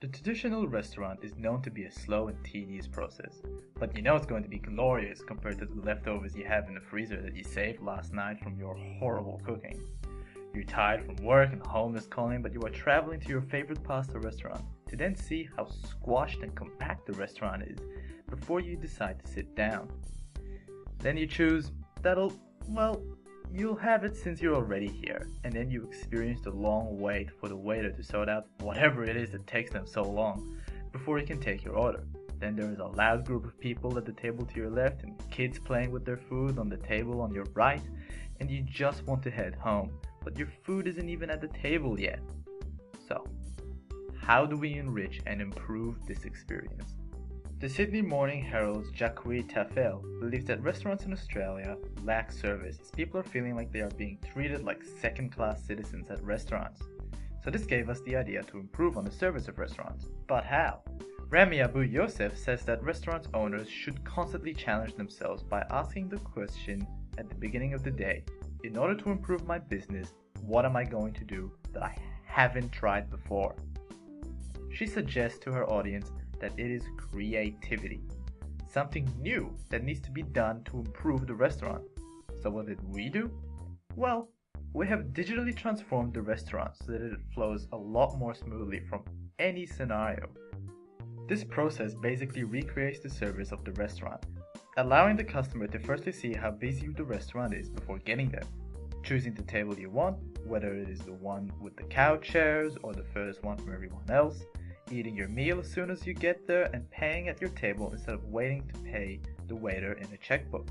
The traditional restaurant is known to be a slow and tedious process, but you know it's going to be glorious compared to the leftovers you have in the freezer that you saved last night from your horrible cooking. You're tired from work and home is calling, but you are traveling to your favorite pasta restaurant to then see how squashed and compact the restaurant is before you decide to sit down. Then you choose you'll have it since you're already here, and then you experience the long wait for the waiter to sort out whatever it is that takes them so long before you can take your order. Then there is a loud group of people at the table to your left and kids playing with their food on the table on your right, and you just want to head home, but your food isn't even at the table yet. So, how do we enrich and improve this experience? The Sydney Morning Herald's Jacques Tafel believes that restaurants in Australia lack service as people are feeling like they are being treated like second-class citizens at restaurants. So this gave us the idea to improve on the service of restaurants. But how? Rami Abu Yosef says that restaurant owners should constantly challenge themselves by asking the question at the beginning of the day, in order to improve my business, what am I going to do that I haven't tried before? She suggests to her audience that it is creativity, something new that needs to be done to improve the restaurant. So what did we do? Well, we have digitally transformed the restaurant so that it flows a lot more smoothly from any scenario. This process basically recreates the service of the restaurant, allowing the customer to firstly see how busy the restaurant is before getting there, choosing the table you want, whether it is the one with the couch chairs or the furthest one from everyone else, eating your meal as soon as you get there and paying at your table instead of waiting to pay the waiter in a checkbook.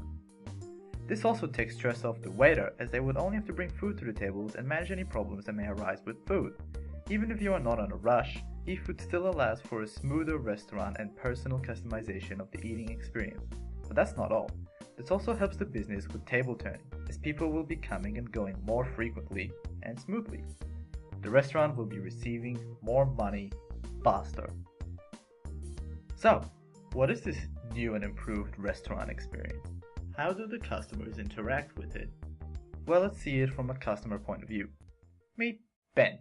This also takes stress off the waiter, as they would only have to bring food to the tables and manage any problems that may arise with food. Even if you are not on a rush, eFood still allows for a smoother restaurant and personal customization of the eating experience. But that's not all. This also helps the business with table turning, as people will be coming and going more frequently and smoothly. The restaurant will be receiving more money faster. So, what is this new and improved restaurant experience? How do the customers interact with it? Well, let's see it from a customer point of view. Meet Ben.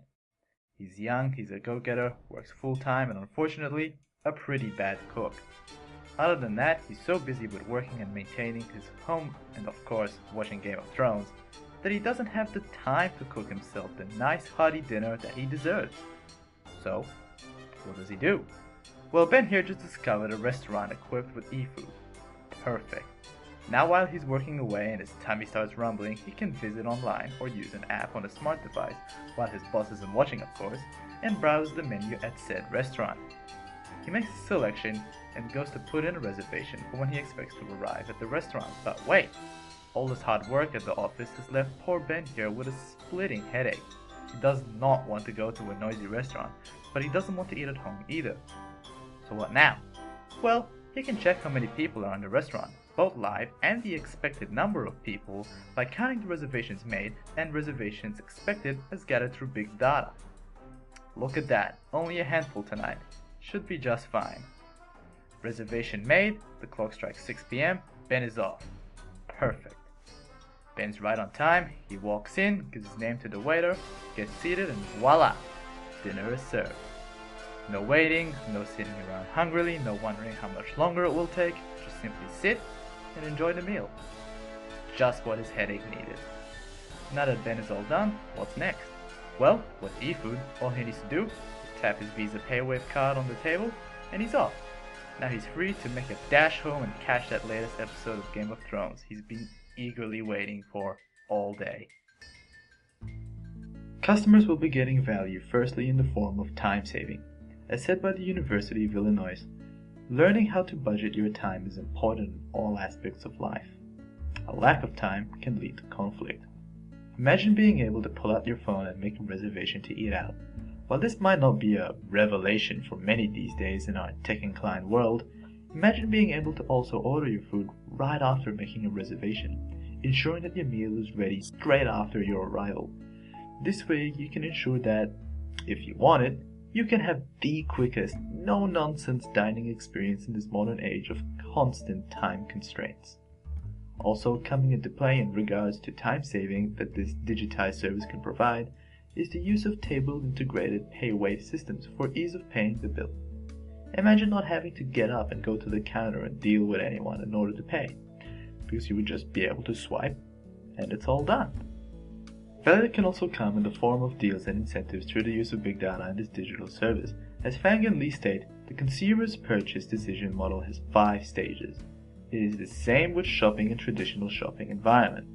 He's young, he's a go-getter, works full-time, and unfortunately, a pretty bad cook. Other than that, he's so busy with working and maintaining his home and of course watching Game of Thrones that he doesn't have the time to cook himself the nice hearty dinner that he deserves. So, what does he do? Well, Ben here just discovered a restaurant equipped with eFood. Perfect. Now while he's working away and his tummy starts rumbling, he can visit online or use an app on a smart device, while his boss isn't watching of course, and browse the menu at said restaurant. He makes a selection and goes to put in a reservation for when he expects to arrive at the restaurant. But wait! All this hard work at the office has left poor Ben here with a splitting headache. He does not want to go to a noisy restaurant, but he doesn't want to eat at home either. So what now? Well, he can check how many people are in the restaurant, both live and the expected number of people, by counting the reservations made and reservations expected as gathered through big data. Look at that, only a handful tonight. Should be just fine. Reservation made, the clock strikes 6 p.m, Ben is off. Perfect. Ben's right on time, he walks in, gives his name to the waiter, gets seated, and voila! Dinner is served. No waiting, no sitting around hungrily, no wondering how much longer it will take, just simply sit and enjoy the meal. Just what his headache needed. Now that Ben is all done, what's next? Well, with eFood, all he needs to do is tap his Visa PayWave card on the table, and he's off. Now he's free to make a dash home and catch that latest episode of Game of Thrones he's been eagerly waiting for all day. Customers will be getting value firstly in the form of time saving. As said by the University of Illinois, learning how to budget your time is important in all aspects of life. A lack of time can lead to conflict. Imagine being able to pull out your phone and make a reservation to eat out. While this might not be a revelation for many these days in our tech-inclined world, imagine being able to also order your food right after making a reservation, ensuring that your meal is ready straight after your arrival. This way you can ensure that, if you want it, you can have the quickest, no-nonsense dining experience in this modern age of constant time constraints. Also coming into play in regards to time saving that this digitized service can provide is the use of table-integrated pay-wave systems for ease of paying the bill. Imagine not having to get up and go to the counter and deal with anyone in order to pay, because you would just be able to swipe and it's all done. Value can also come in the form of deals and incentives through the use of big data and this digital service. As Fang and Lee state, the consumer's purchase decision model has 5 stages. It is the same with shopping in traditional shopping environment.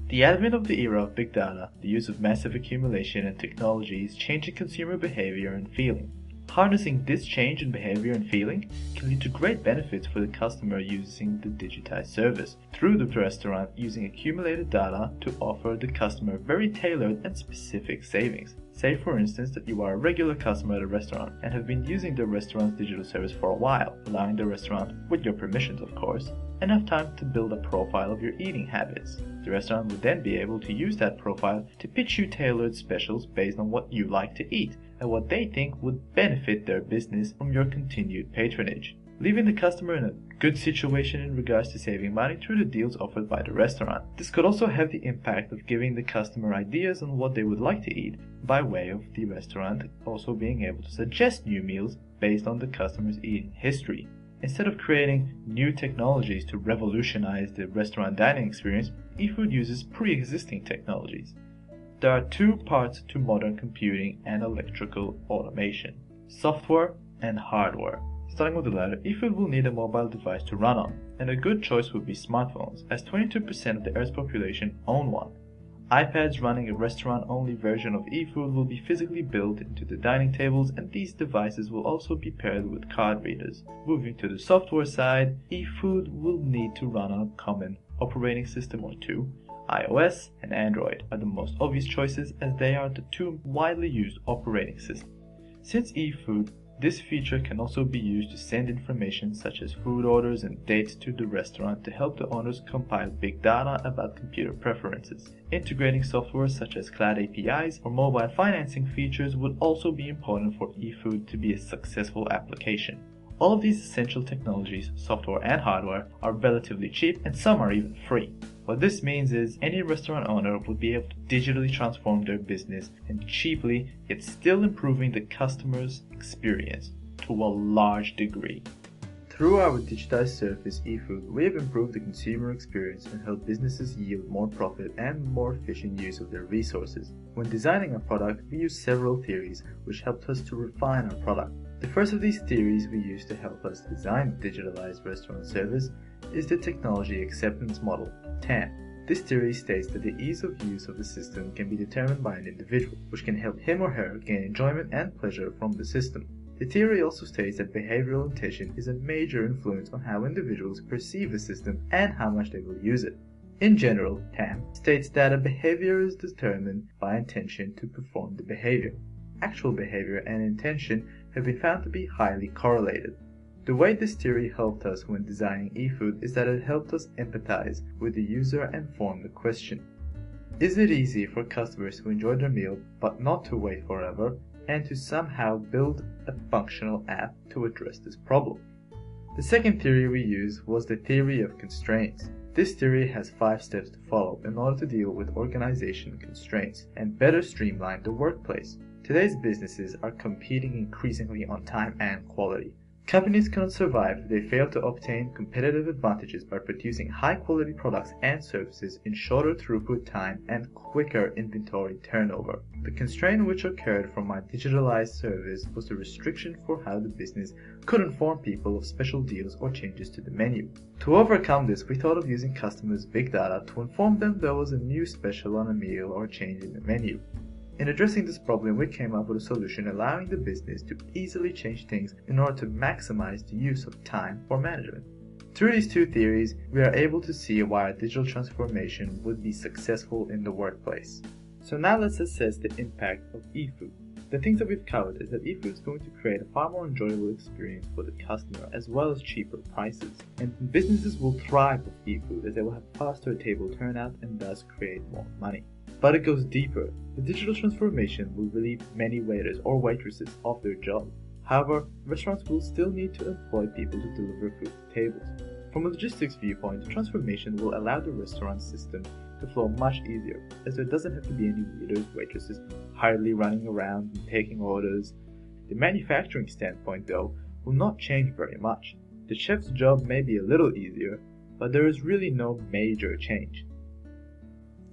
The advent of the era of big data, the use of massive accumulation and technology is changing consumer behavior and feeling. Harnessing this change in behavior and feeling can lead to great benefits for the customer using the digitized service, through the restaurant using accumulated data to offer the customer very tailored and specific savings. Say for instance that you are a regular customer at a restaurant and have been using the restaurant's digital service for a while, allowing the restaurant, with your permissions of course, enough time to build a profile of your eating habits. The restaurant would then be able to use that profile to pitch you tailored specials based on what you like to eat and what they think would benefit their business from your continued patronage, leaving the customer in a good situation in regards to saving money through the deals offered by the restaurant. This could also have the impact of giving the customer ideas on what they would like to eat by way of the restaurant also being able to suggest new meals based on the customer's eating history. Instead of creating new technologies to revolutionize the restaurant dining experience, eFood uses pre-existing technologies. There are 2 parts to modern computing and electrical automation: software and hardware. Starting with the latter, eFood will need a mobile device to run on, and a good choice would be smartphones, as 22% of the Earth's population own one. iPads running a restaurant-only version of eFood will be physically built into the dining tables, and these devices will also be paired with card readers. Moving to the software side, eFood will need to run on a common operating system or 2. iOS and Android are the most obvious choices, as they are the 2 widely used operating systems. Since eFood, this feature can also be used to send information such as food orders and dates to the restaurant to help the owners compile big data about computer preferences. Integrating software such as cloud APIs or mobile financing features would also be important for eFood to be a successful application. All of these essential technologies, software and hardware, are relatively cheap, and some are even free. What this means is any restaurant owner would be able to digitally transform their business and cheaply, yet still improving the customer's experience to a large degree. Through our digitized service eFood, we have improved the consumer experience and helped businesses yield more profit and more efficient use of their resources. When designing a product, we use several theories which helped us to refine our product. The first of these theories we used to help us design the digitalized restaurant service is the Technology Acceptance Model, TAM. This theory states that the ease of use of the system can be determined by an individual, which can help him or her gain enjoyment and pleasure from the system. The theory also states that behavioral intention is a major influence on how individuals perceive the system and how much they will use it. In general, TAM states that a behavior is determined by intention to perform the behavior. Actual behavior and intention have been found to be highly correlated. The way this theory helped us when designing eFood is that it helped us empathize with the user and form the question: is it easy for customers to enjoy their meal but not to wait forever, and to somehow build a functional app to address this problem? The second theory we used was the theory of constraints. This theory has 5 steps to follow in order to deal with organization constraints and better streamline the workplace. Today's businesses are competing increasingly on time and quality. Companies cannot survive if they fail to obtain competitive advantages by producing high-quality products and services in shorter throughput time and quicker inventory turnover. The constraint which occurred from my digitalized service was the restriction for how the business could inform people of special deals or changes to the menu. To overcome this, we thought of using customers' big data to inform them there was a new special on a meal or change in the menu. In addressing this problem, we came up with a solution allowing the business to easily change things in order to maximize the use of time for management. Through these 2 theories, we are able to see why a digital transformation would be successful in the workplace. So now let's assess the impact of eFood. The things that we've covered is that eFood is going to create a far more enjoyable experience for the customer as well as cheaper prices. And businesses will thrive with eFood as they will have faster table turnout and thus create more money. But it goes deeper. The digital transformation will relieve many waiters or waitresses of their job. However, restaurants will still need to employ people to deliver food to tables. From a logistics viewpoint, the transformation will allow the restaurant system the flow much easier, as there doesn't have to be any waiters, waitresses hurriedly running around and taking orders. The manufacturing standpoint, though, will not change very much. The chef's job may be a little easier, but there is really no major change.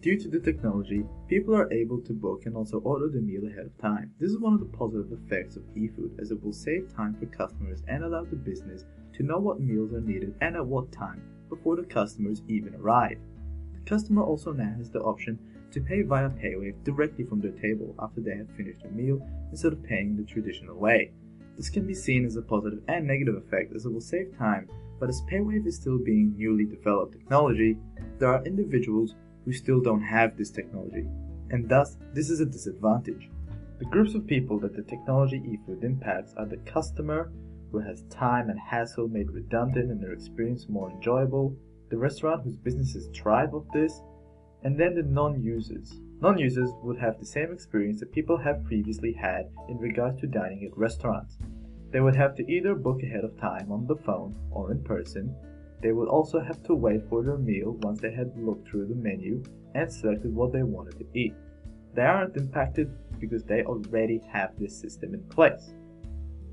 Due to the technology, people are able to book and also order the meal ahead of time. This is one of the positive effects of eFood, as it will save time for customers and allow the business to know what meals are needed and at what time before the customers even arrive. The customer also now has the option to pay via PayWave directly from their table after they have finished their meal instead of paying the traditional way. This can be seen as a positive and negative effect, as it will save time, but as PayWave is still being newly developed technology, there are individuals who still don't have this technology, and thus this is a disadvantage. The groups of people that the technology eFood impacts are the customer, who has time and hassle made redundant and their experience more enjoyable, the restaurant whose businesses thrive off this, and then the non-users. Non-users would have the same experience that people have previously had in regards to dining at restaurants. They would have to either book ahead of time on the phone or in person. They would also have to wait for their meal once they had looked through the menu and selected what they wanted to eat. They aren't impacted because they already have this system in place.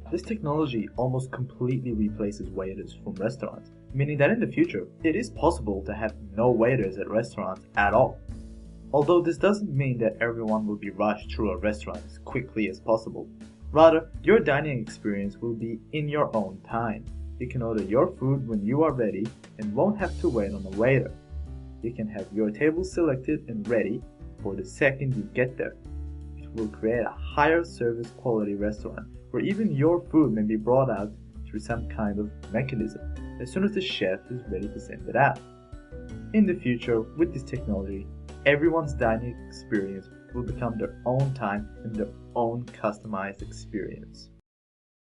This technology almost completely replaces waiters from restaurants, meaning that in the future, it is possible to have no waiters at restaurants at all. Although this doesn't mean that everyone will be rushed through a restaurant as quickly as possible. Rather, your dining experience will be in your own time. You can order your food when you are ready and won't have to wait on a waiter. You can have your table selected and ready for the second you get there. It will create a higher service quality restaurant where even your food may be brought out through some kind of mechanism as soon as the chef is ready to send it out. In the future, with this technology, everyone's dining experience will become their own time and their own customized experience.